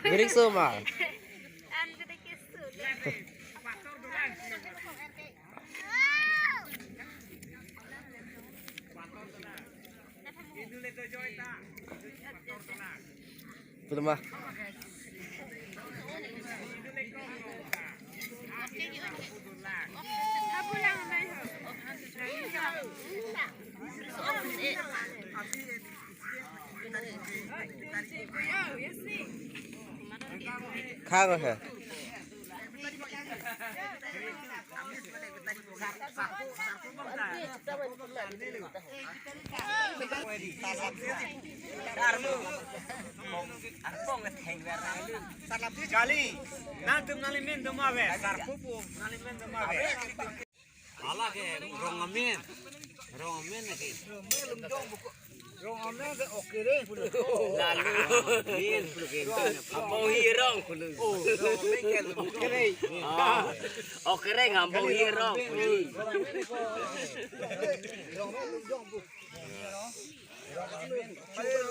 Miring semua. Belum mah. Khang rồi hả? Kali, nanti nalimin demawe, sarpupu nalimin demawe. Alah ke, rongamin lagi. Rongamin ke oke deh, Lalu, min apa hirong kulu. oke deh. Oke re ngambau hirong.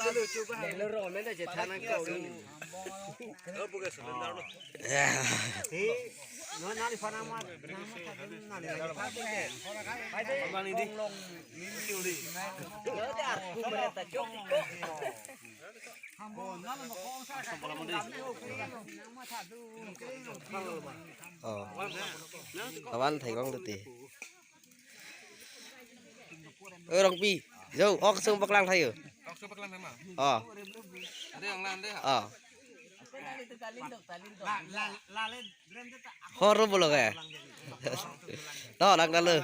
Lalu coba. Lalu romen aja tanah kau ini. Bukan sebentar loh. No nali panama nama tadi nali lagi abang ini mimpi uli Jadi aku mereka cukup. Oh. Kawan thầy con được tỷ. Rong pi. Dâu, ốc xương bạc lang thay rồi. Horror boleh kayak. Tahu nak dalu.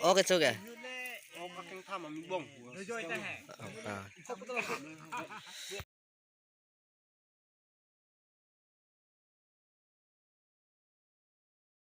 Oke cok ya.